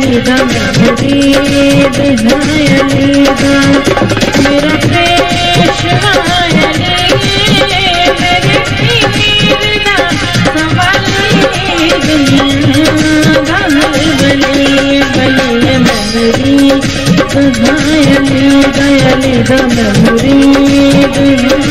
अलीदा मैं मुरीद हाय अलीदा मेरा पेशवा अली मेरे पीर दा सवाली दुनिया दा बली बली मैं मुरीद हाय अलीदा अलीदा मैं मुरीद हाय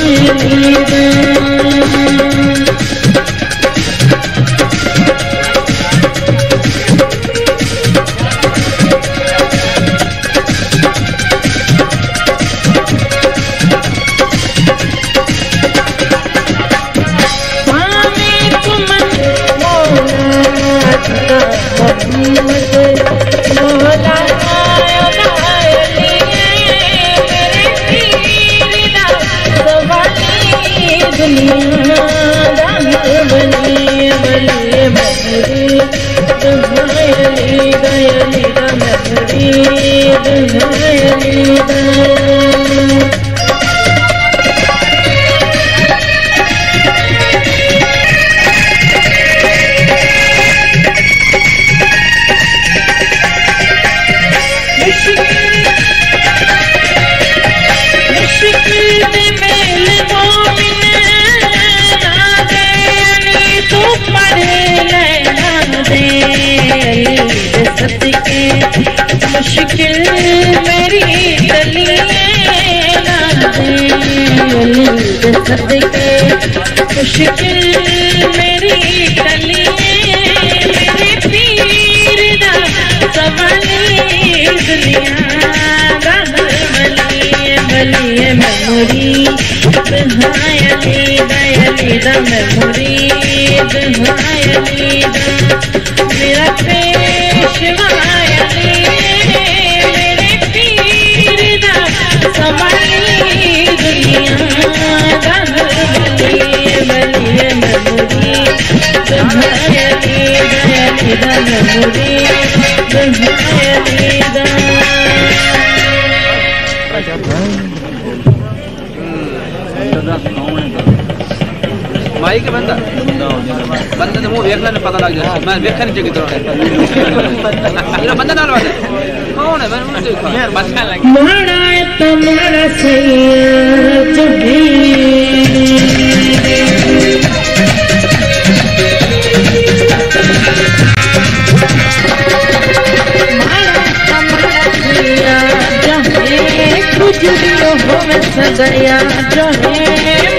अलीदा मुश्किल मेरी गली मेरे पीर दा सवाली दुनिया दा बली बली मैं मुरीद हाय अलीदा अलीदा मैं मुरीद हाय अलीदा मेरा पेशवा अली मेरे पीर दा सवाली दुनिया दा माई के बंदा बंदा तो मुंह देखना नहीं पता लग जाए मैं देखा नहीं चाहिए तो बंदा नाल वाला कौन है मैं मुंह देखा बच्चा लगे मारा तुम्हारा सैयद कुछ भी हो मैं सदैया जो है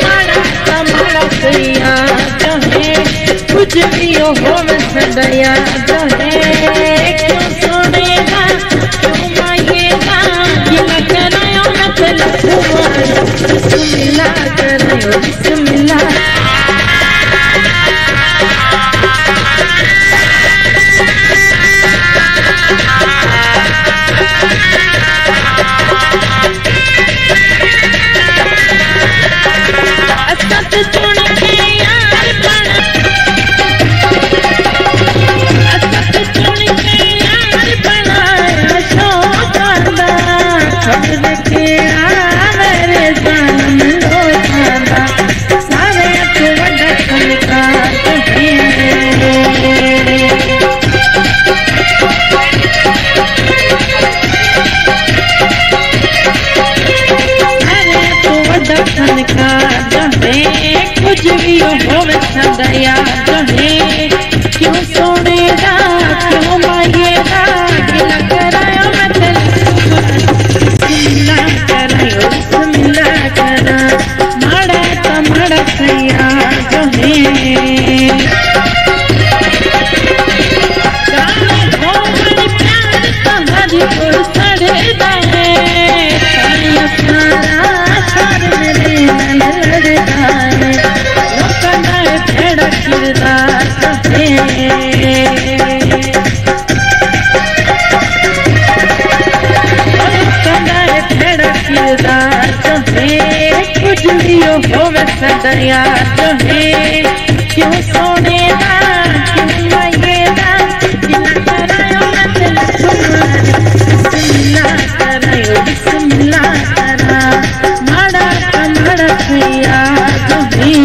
मारा तुम्हारा सैया जो है कुछ भी हो मैं सदैया जो है क्यों सोनेगा क्यों मांगेगा गिला करायो मतलब बिस्मिल्लाह करायो बिस्मिल्लाह कुछ भी हो सदैया जो है क्यों सोनेगा क्यों मांगेगा गिला करायो बिस्मिल्लाह करायो बिस्मिल्लाह करा माड़ा तुम्हारा सैया जो है तुम्हारी को सड़ेदा है सारा मेरे लड़ता है कुछ भी हो सदैया जो है क्यों सोनेगा क्यों मांगेगा गिला करायो बिस्मिल्लाह करायो बिस्मिल्लाह करा माड़ा तुम्हारा सैया जो है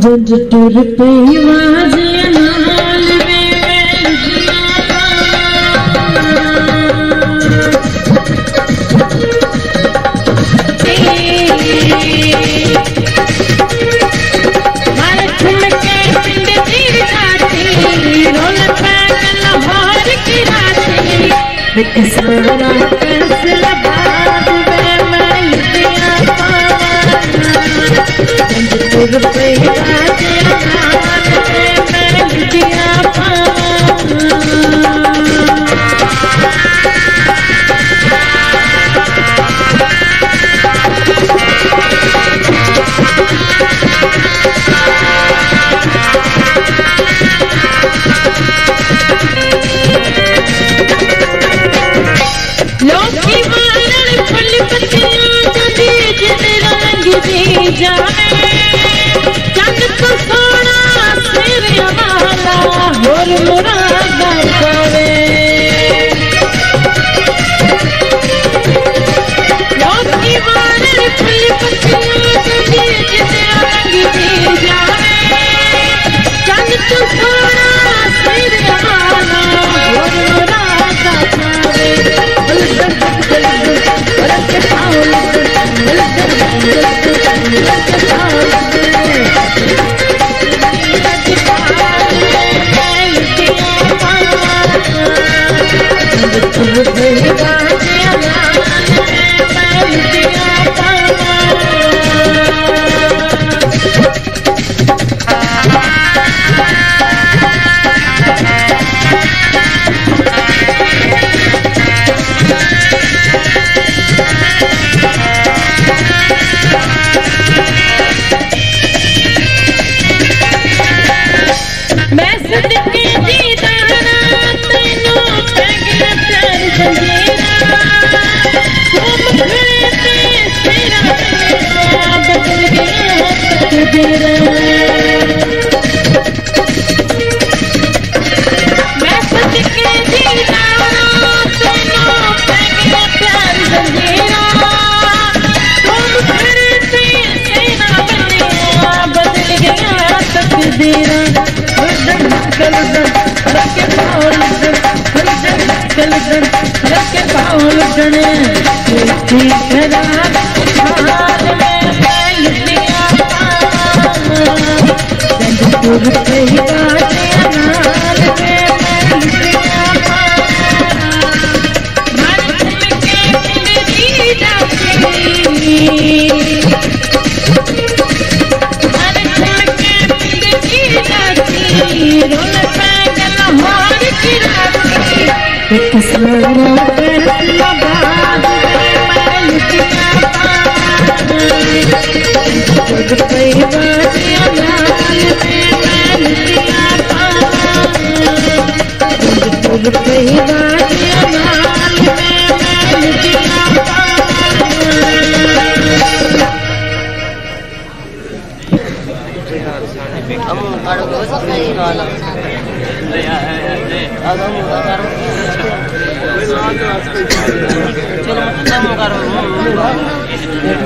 जज टुर पे वाजे नाल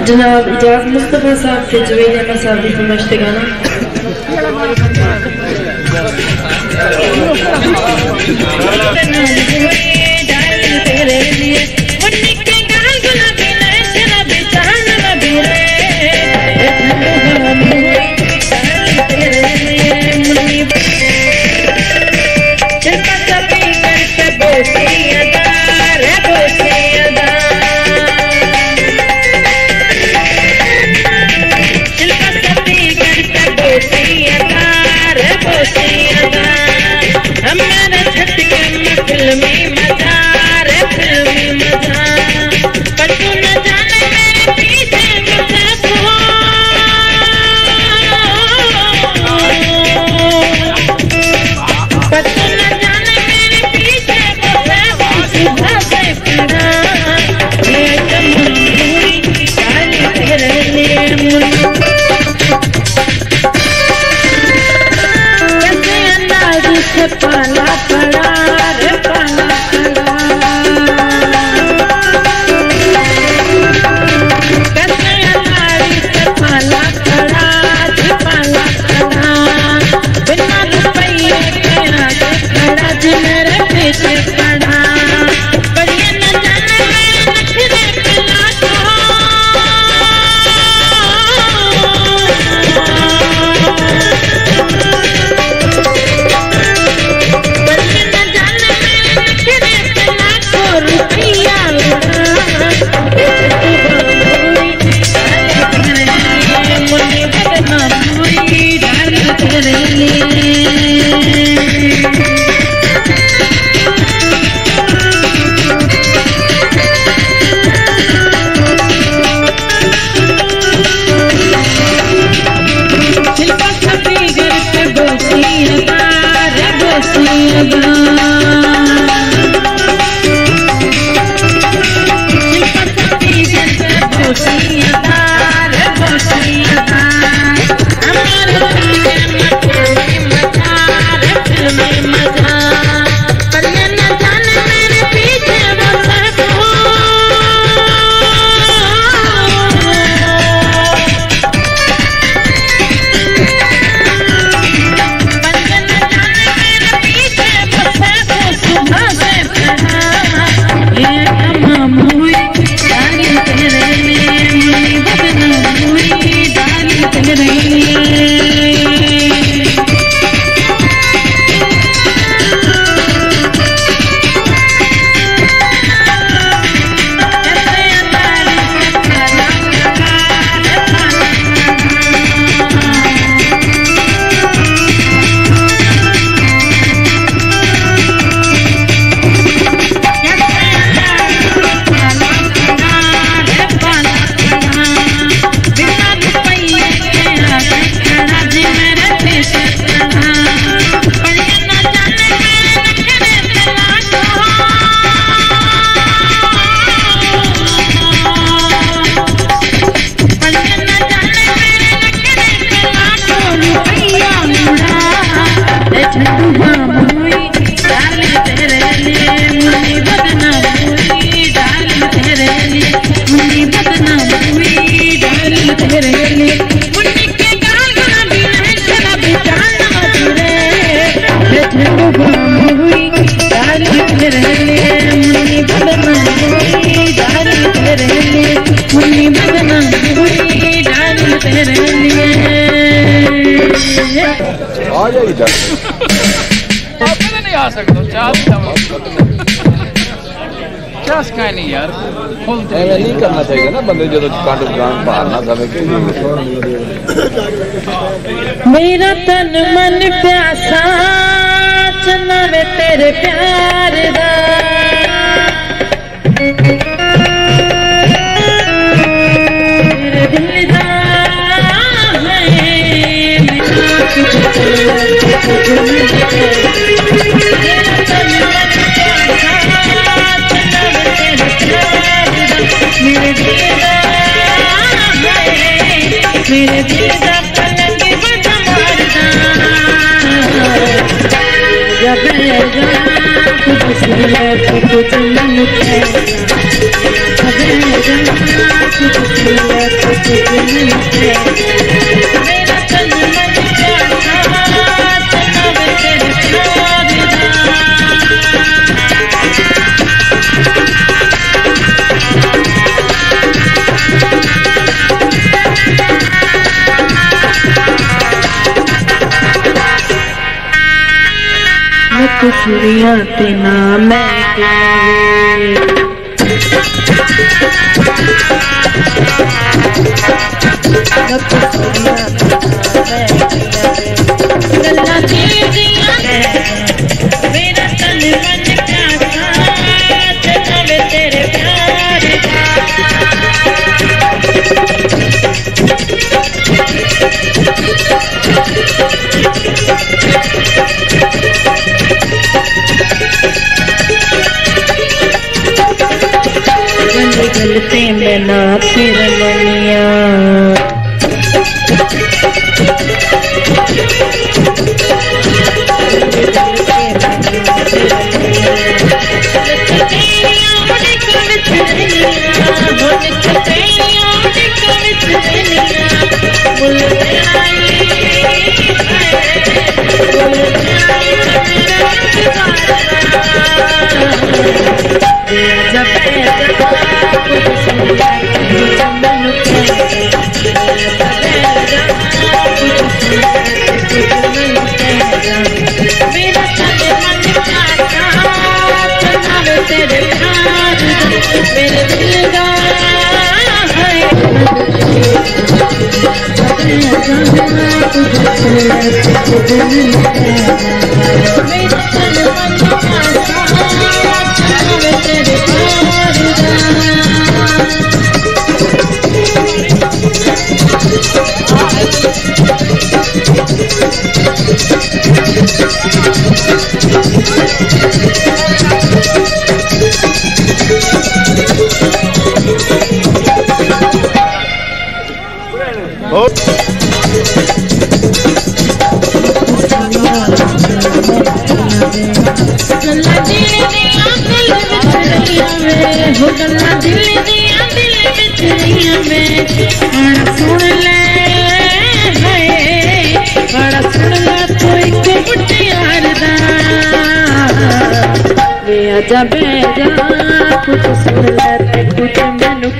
जनाब इजाज मुस्तफा साहब के जवेद अहमद साहब की फरमाइश पे गाना पाला पड़ा रे पाला झंडू बाम हुई डार्लिंग तेरे लिए मुन्नी बदनाम हुई डार्लिंग तेरे लिए मुन्नी बदनाम हुई डार्लिंग तेरे लिए मुन्नी के गाल गुलाबी नैन शराबी डालना मधुरे झंडू बाम हुई डार्लिंग तेरे लिए मुन्नी बदनाम हुई डार्लिंग तेरे लिए मुन्नी बदनाम हुई डार्लिंग तेरे लिए आ जाएगी आप नहीं आ सकते क्या सिखाए नहीं यार ऐसा नहीं करना चाहिए ना बंदे जो कांट गान पारना समय के मेरा तन मन प्यासा चना वे तेरे प्यार दा मेरे दिल दा है मेरा कुछ मेरा तन मन प्यासा चना वे तेरे प्यार दा मेरे दिल दा है मेरे दिल दा पलंग बजा मारदा जब कुछ सुने तो कुछ मन मेरा तन मन प्यासा चना वे तेरे प्यार दा कुफरियां ते ना मैं गल्ला दिया मेरा तन मन प्यासा चना वे तेरे प्यार गलते में ना फिर मनिया जब कुछ सुन ले कुछ मैनू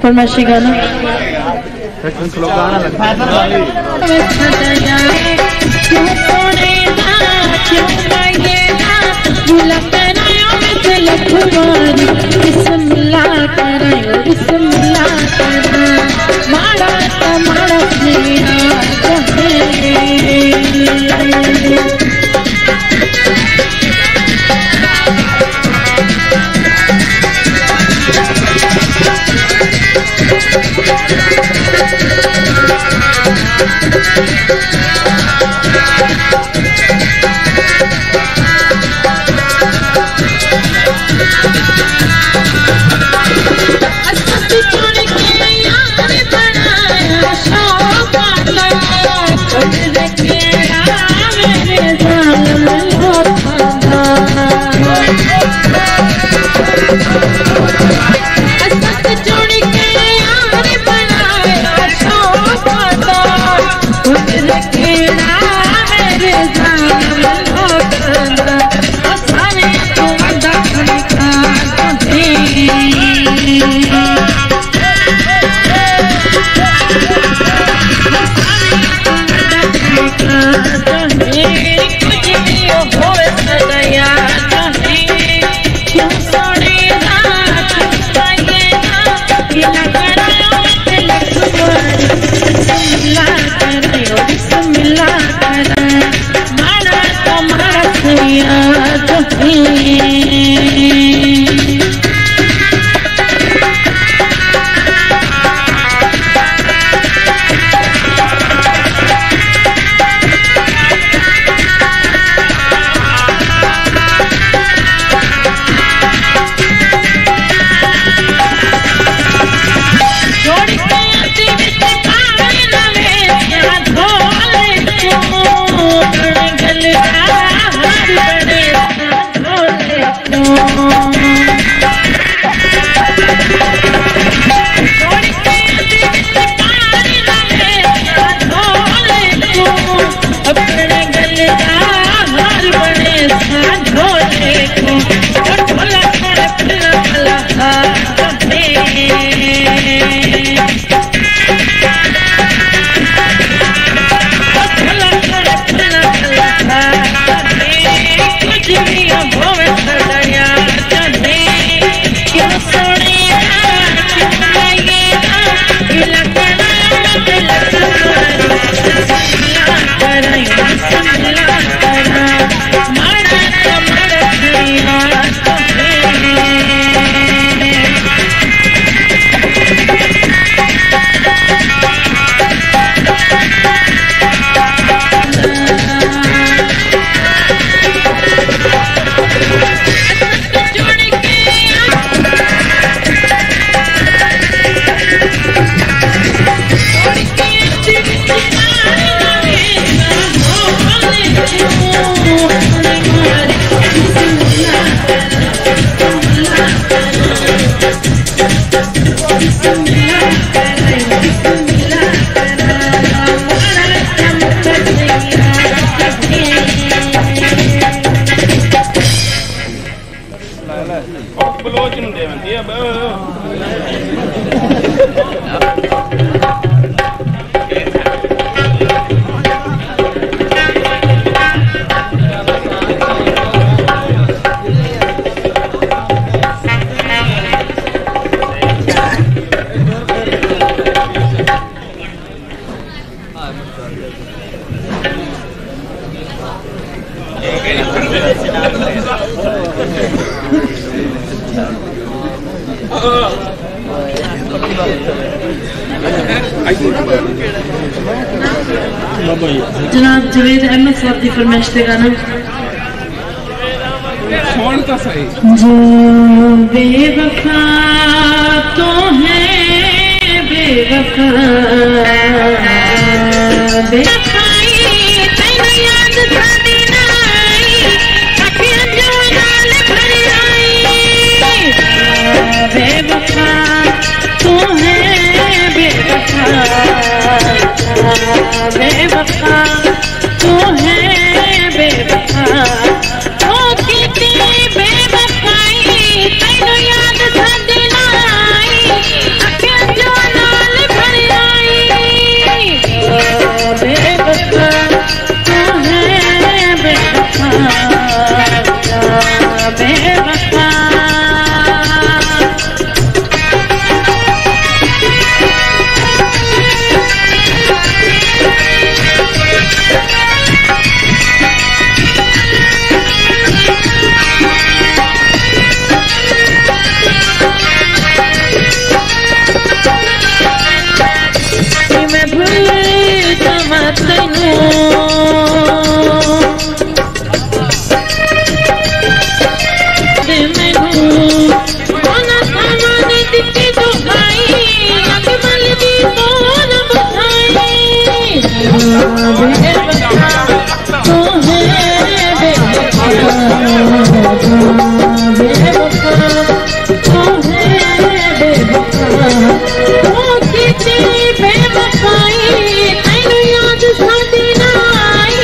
फरमाइशी गाना जनाब जवेद अहमद साहब की फरमाइश पे गाना कौन का सही जो बेवफा तो है बेवफा बेवफाई तेन याद साडी नाई अखियां जो नाल भर आई बेवफा तो है बेवफा बेवफा तू है बेवफा ओ कितनी बेवफाई तैनू याद साडी नाई अखियां जो नाल भर आई बेवफा तू है बेवफा बेवफा ओ किते बेवफाई तैनू याद साडी ना आई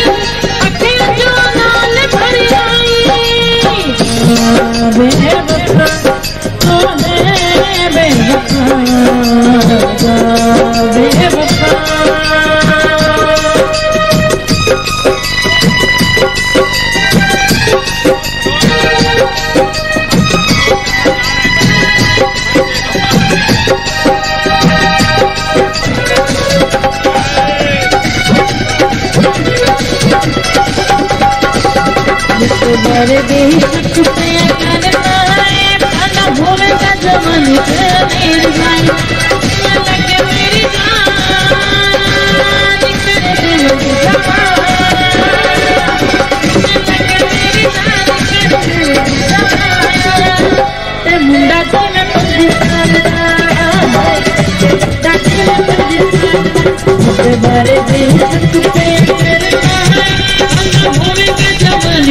अखे जो नाल भर आई बेवफा ओ बेवफा बेवफा तुम्हारे बेशक पे करवाए भला होवेगा जवानी तेरी जान लगे मेरी जान करे दिल की जवान लगे मेरी जान करे दिल की जवान ते मुंडा तो मैं पाकिस्तान दादी मैं पाकिस्तान तुम्हारे बेशक पे करवाए भला होवेगा जवानी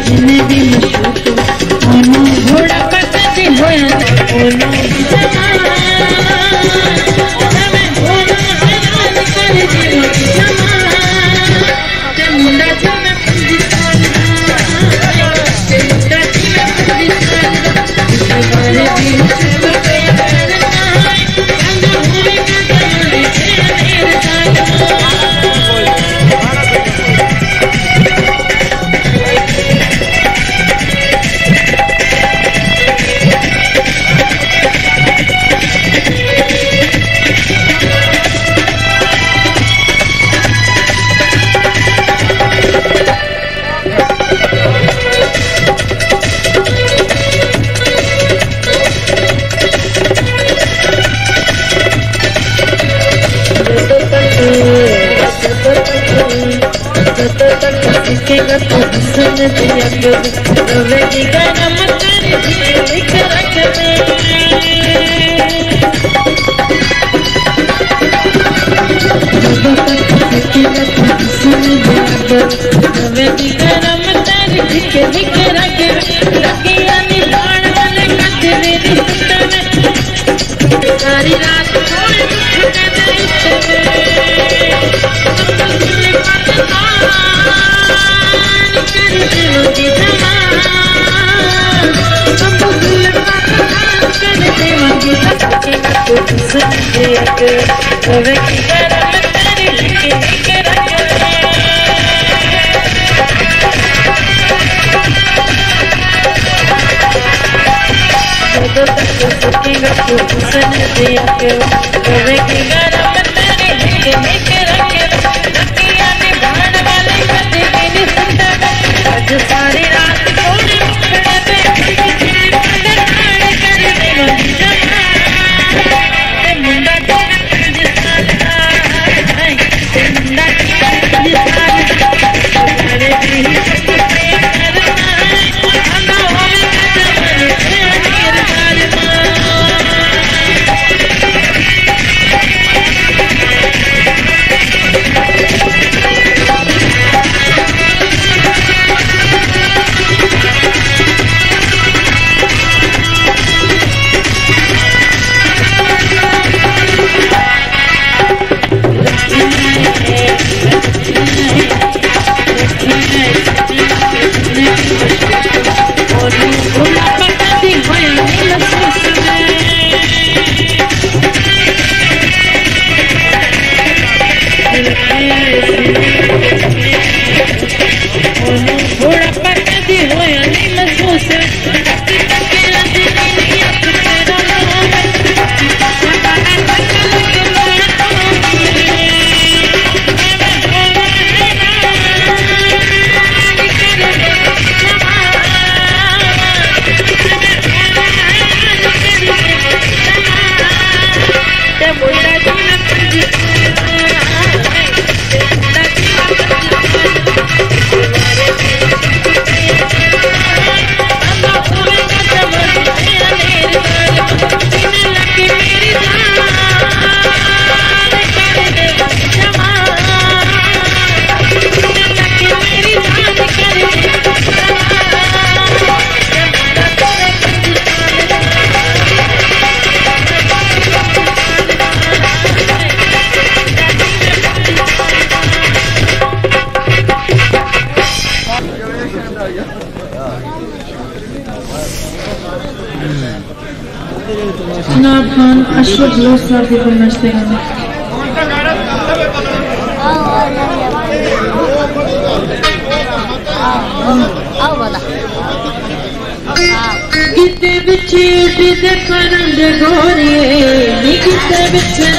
जिंदगी में घोड़ा पकड़ते होया ओनो हमें घोड़ा हैरान कर दियो ते मुंडा जो मैं पाकिस्तान ते मुंडा जो मैं पाकिस्तान तुम्हारे दिल चुप पे करना है अंधा होएगा जवानी तेरे जान सीखेगा तो सुन दिया रोवेगी गरम कर लिख रख दे सीखेगा तो सुन दिया रोवेगी गरम कर लिख रख लगे यानी बाण वाले कदरे रिश्ते में सारी रात कोई दुख सारी रात Aşırı bloslar diye konuştuğum. Gitti bitti bize karınca goriye, gitti bitti.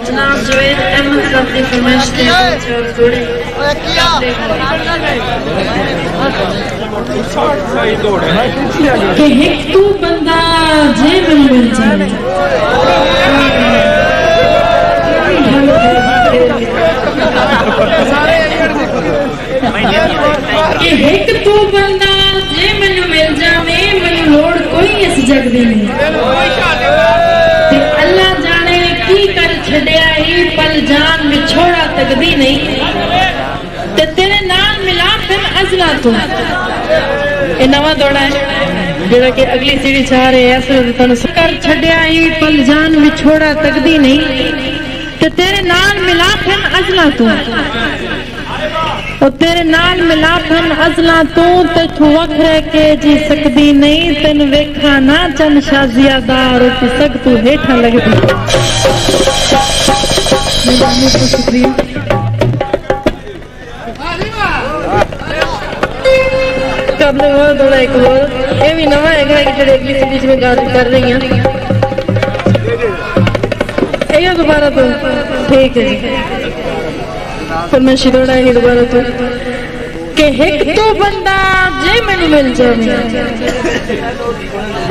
Janaab Javed Ahmed अपनी फरमाइश के जोड़े कि एक तू बंदा जे मिल जाए कि एक तू बंदा जे मैनू मिल जावे मैनू लोड़ कोई इस जग दी नहीं ते अल्लाह जाने की कर छड़िया ही पल जान विछोड़ा तकदी नहीं ते तेरे नाल मिला फिर अजला तू ये नवा दौड़ा है जेड़ा कि अगली सीढ़ी चाह रहे हैं कर छड़िया ही पल जान विछोड़ा तकदी नहीं ते तेरे नाल मिला फिर अजला तू और तेरे नाल मिलापन अजला तू तू वख रह के जी सकदी नहीं तेन वेखा ना चन शाजियादार रोटी सक तू हेठा लगदी शुक्रिया कबले वो थोड़ा एक और ये भी नवा है कि जेड़े अगली सीरीज में गाल कर रही हैं ये दोबारा तो ठीक है जी फरमाइशी दौड़ा है दोबारा तो कि एक तो बंदा जे मैनू मिल जावे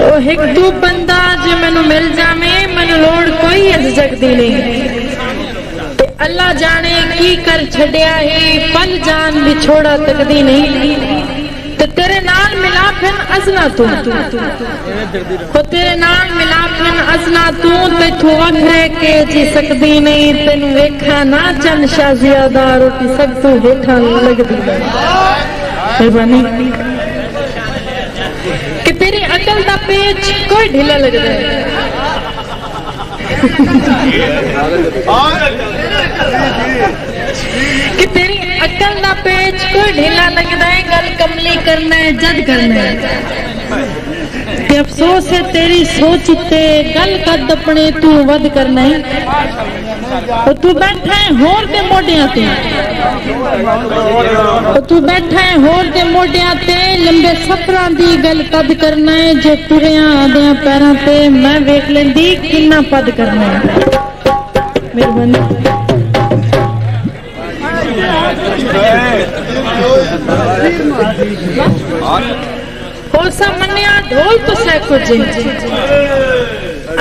ओ एक तो बंदा जे मैनू मिल जावे मैनू लोड़ कोई इस जग दी नहीं ते अल्लाह जाने की कर छड़िया है पल जान विछोड़ा तकदी नहीं ते तेरे नाल मिला फिर अजला तू तेरे नाल मिला फिर अजला तू ते तू वख रह के जी सकदी नहीं तेन वेखा ना चन शाजियादा रोटी सब तू हेठा लगदी मेहरबानी कि तेरी अकल दा पेच कोई ढीला लगदा है कि तेरी अकल दा पेच कोई ढीला लगदा है गल कमली करना है जद करना है ते अफसोस है तेरी सोच ते गल कद अपने तू वध करना है और तू बैठा है होर दे मोडियां ते और तू बैठा है होर दे मोडियां ते लंबे सफरां दी गल कद करना है जो तुरियां आदियां पैरां ते मैं वेख लेंदी किन्ना पद करना है मेहरबानी असा मन्निया ढोल तो सह कुजे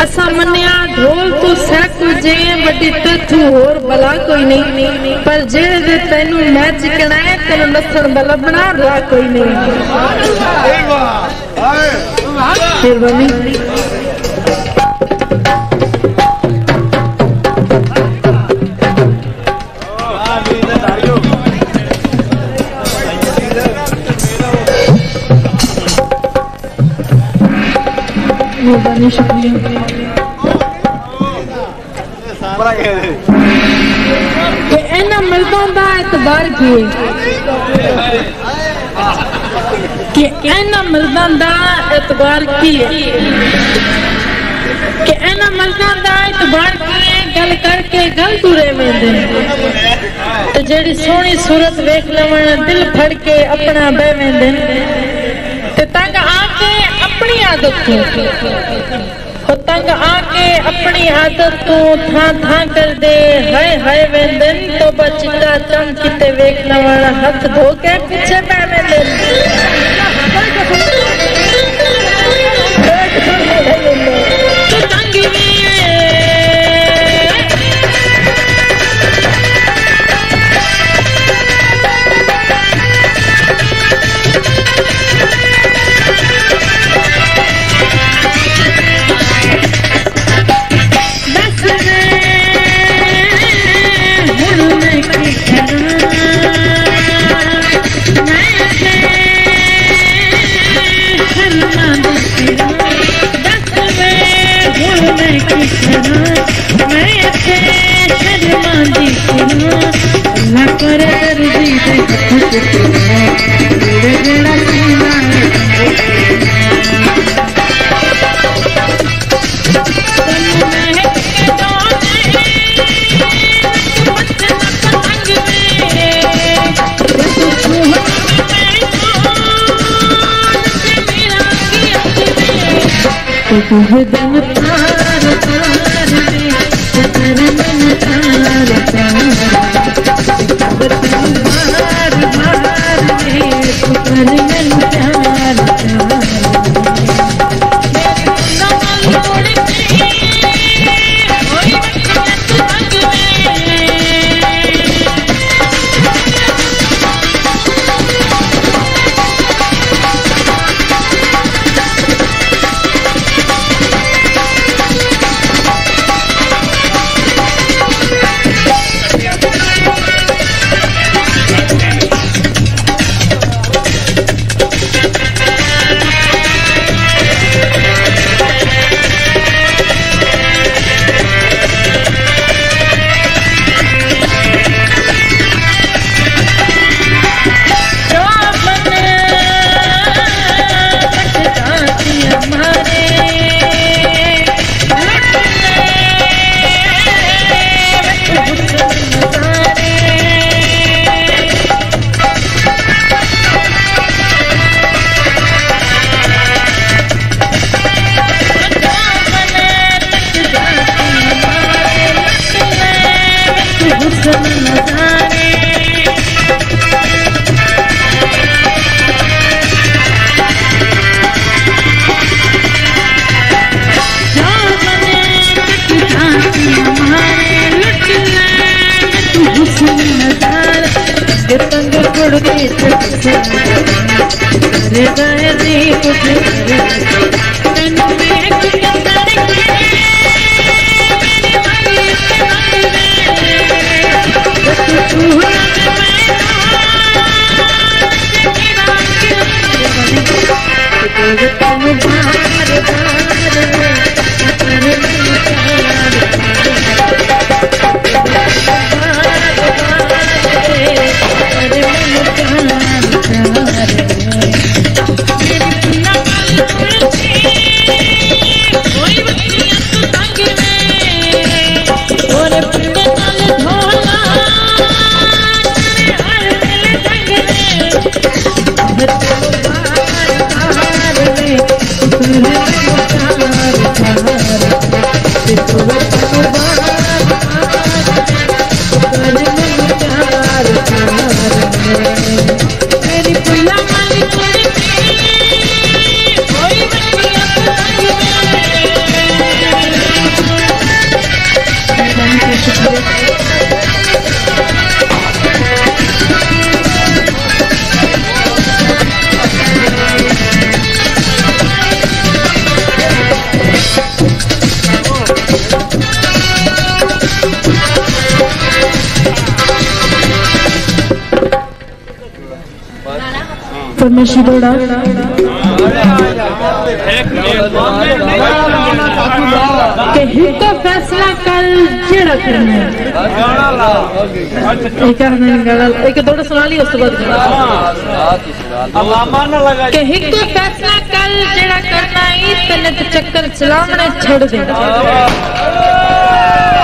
असा मन्निया ढोल तो सह कुजे बड़ी तू होर बला कोई नहीं पर जेड़े तेनू मैच कना है तेनू नसन बला बना रहा कोई नहीं मेहरबानी मेहरबानी शुक्रिया कि इन्हां मर्दां दा एतबार की कि इन्हां मर्दां दा एतबार की कि इन्हां मर्दां दा एतबार की गल करके गल तुरे वेंदे ते जेड़ी सोहनी सूरत वेख लवण दिल फड़ के अपना बह वेंदे ते तंग आके अपनी आदत को तंग आके अपनी आदत को था कर दे हाय हाय वेंदन तो बचिता चम किते वेख लवण हाथ धो के पीछे पै वेंदन तो तंग तार तार दी कुछ तैनू वेख के तड़के शिरोड़ा के हित फैसला कल जेड़ा करना है एक दौड़ सुना ली उसके बाद के हित फैसला कल जेड़ा करना है तने तो चक्कर चलावने छड़ दे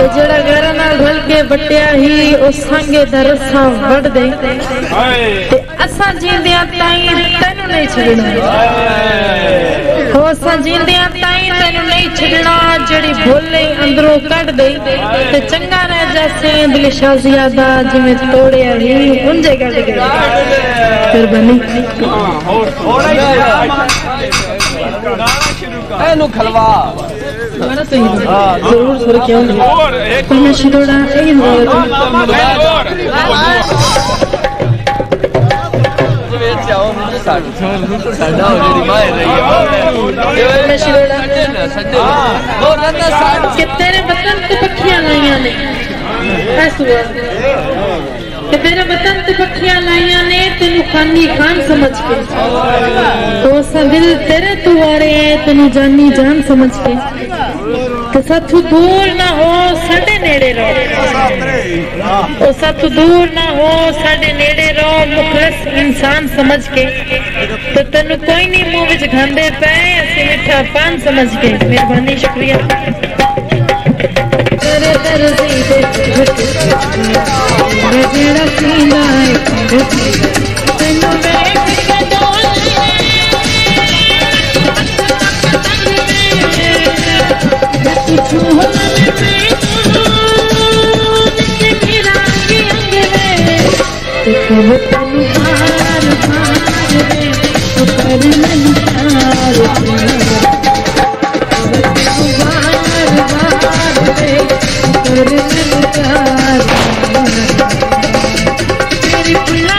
तो जेड़ा घर नाल ढल के बटिया ही उस संगे दरसा वड़ दे ते असा जींदिया ताई तेनू नहीं छड़ना हो असा जींदिया ताई तेनू नहीं छड़ना जेड़ी भोले अंदरों कट दे ते चंगा रह जासे दिल शाजियादा जिवें तोड़िया ही उंजे कट गए फिर बनी एनु खलवा माना तो जरूर सुर क्यों नहीं शिरोड़ा यही तेरे बतन तो पखियां लाइया ने तेरे बतन तो पखियां लाइया ने तेनू खानी खान समझ के तो सा दिल तेरे तू आ रहे है तेनू जानी जान समझ के तो साथू दूर ना हो साडे नेड़े रहो तो साथू दूर ना हो साडे नेड़े रहो मुखलस इंसान समझ के तो तेनू कोई नहीं मुंह विच खांदे पे असी मिठा पान समझ के मेहरबानी शुक्रिया तेरे दर्दी दे जेड़ा सीना है तेनू वेख के डोले तेरी पुल्ला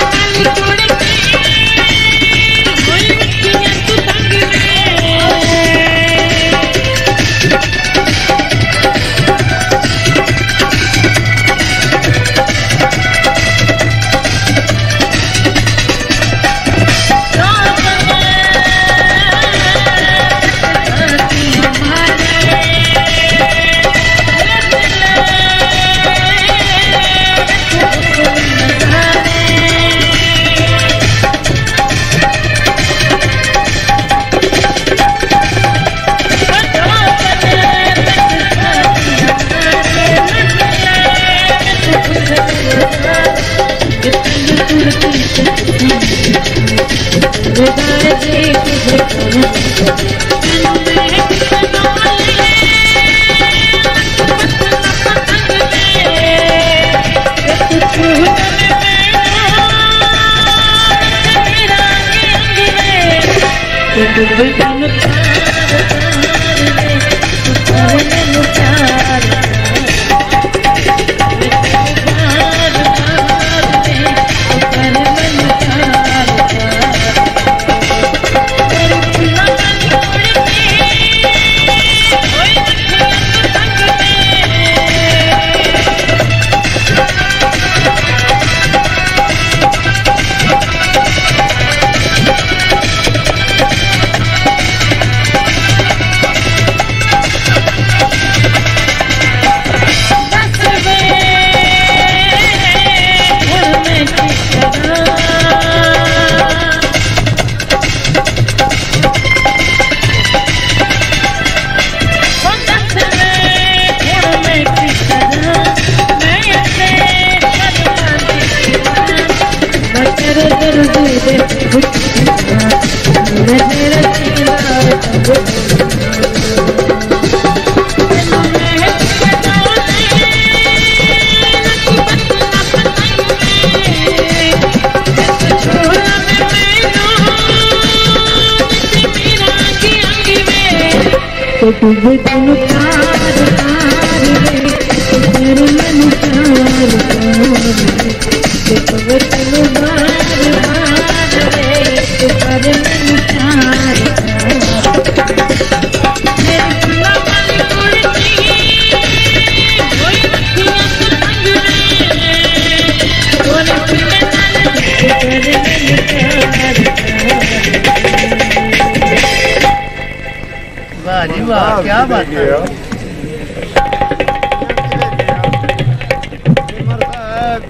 वाह जी वाह, क्या बात है।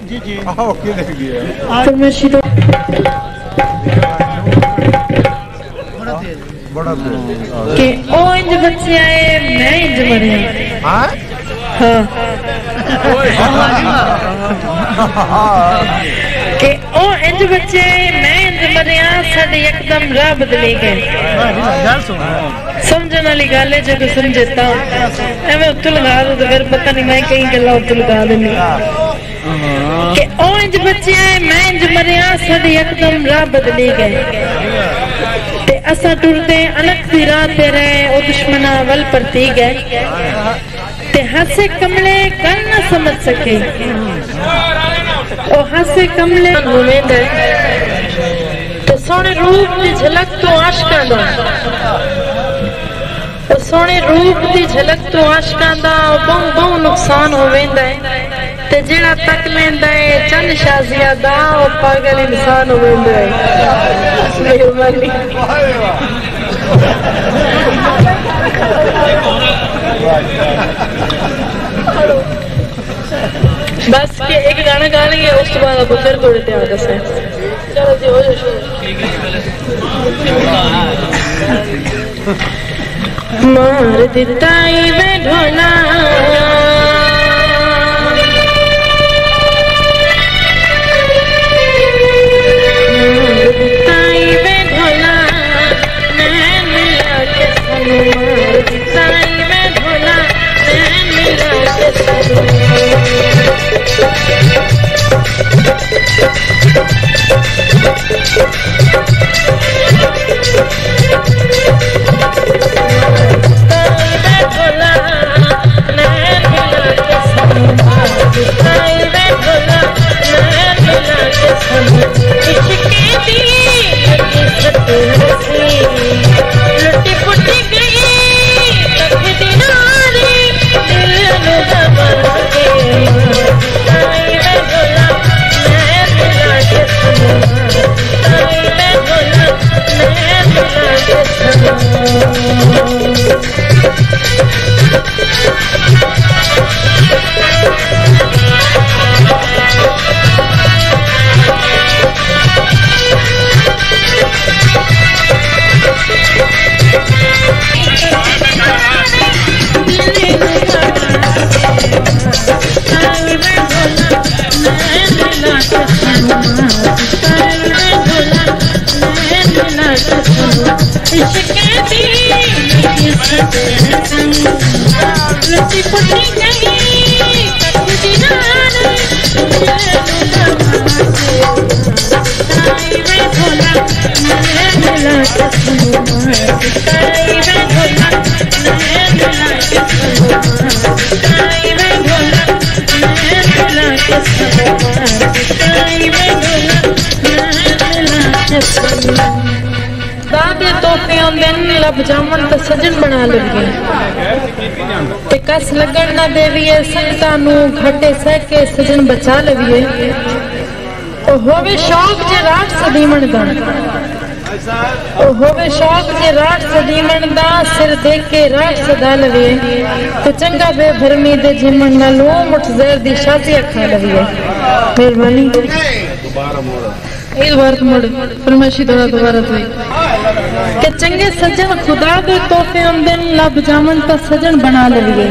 जी जी कि ओ इंज बच्चे आए मैं इंज मरे। हाँ कि ओ इंज बच्चे मैं इंज मरिया साडे एकदम राह बदले गए। समझने वाली गल है जो समझता एवं उत्तु लगा दो तो फिर पता नहीं मैं कई गल्ला उत्तु लगा देनी कि ओ इंज बच्चे आए मैं इंज मरिया साडे एकदम राह बदले गए ते असा टुरते अनक दी राह ते रहे ओ दुश्मना वल परती गए ते हंसे कमले कल न समझ सके ओ हंसे कमले होवेंदे ते सोने रूप दी झलक तो आशिकां दा ओ सोने रूप दी झलक तो आशिकां दा बहु बहु नुकसान होवेंदा है ते जेड़ा तक लेंदा है चंद शाजिया दा ओ पागल इंसान होवेंदा है। मेहरबानी बस के एक गाना गा लेंगे उस बाद आप फिर थोड़े तैयार कर सकते। चलो जी हो जाओ। मार दिता वे ढोला जामन तो सजन बना लगे ते कस लगन ना देविए संता नु घटे सह के सजन बचा लविए ओ होवे शौक जे रात सदीमन दा ओ होवे शौक जे रात सदीमन दा सिर देख के रात सदा लविए तो चंगा बेभरमी दे जिमन नालू मुठ जहर दी शादी खा लविए। मेहरबानी एक बार मोड़ फरमाइशी दोबारा तो के चंगे सजन खुदा दे तोहफे आमदन लब जामन ता सजन बना लविए।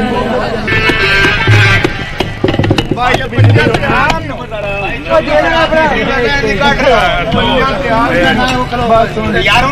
यार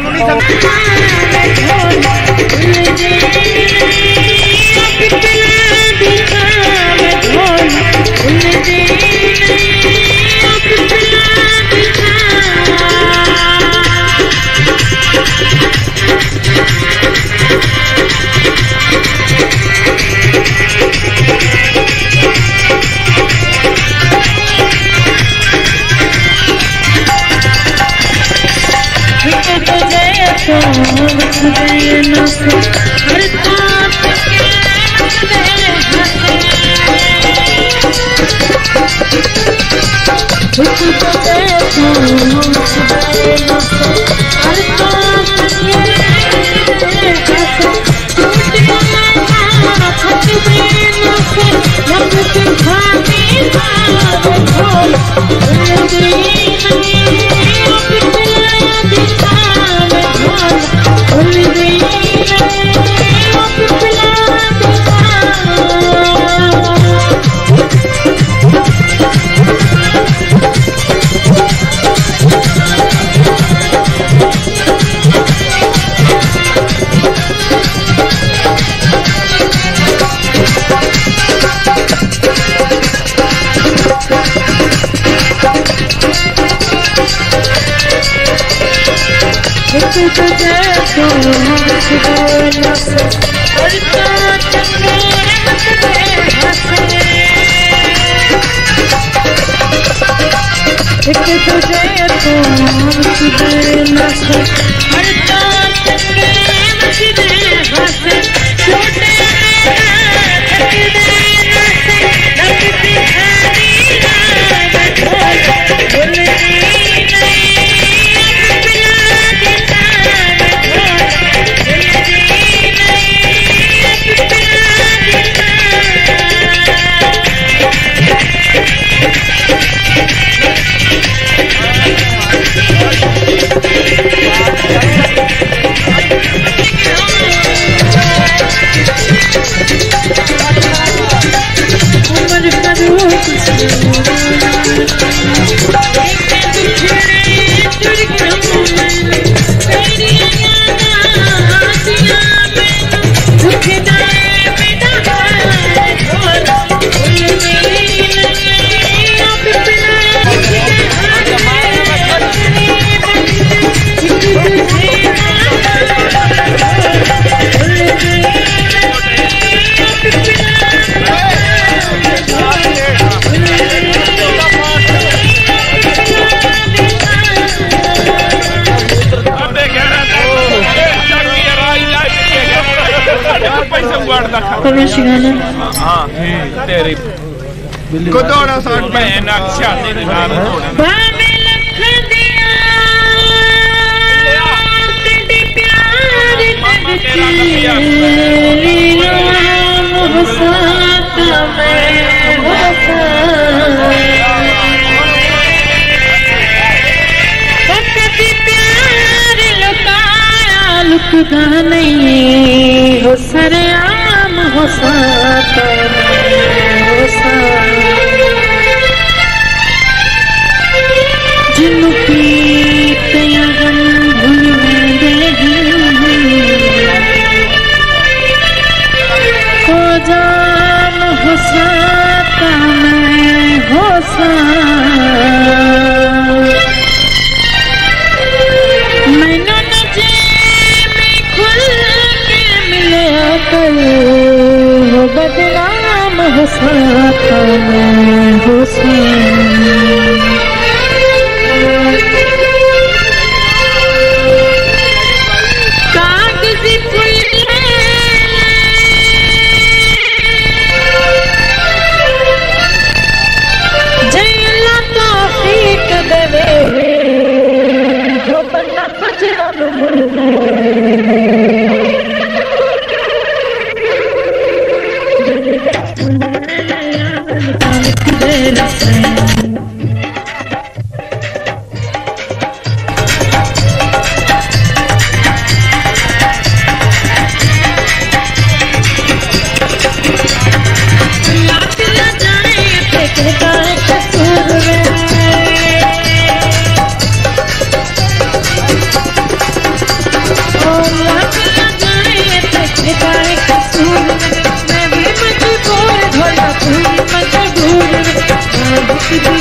Thank you.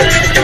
है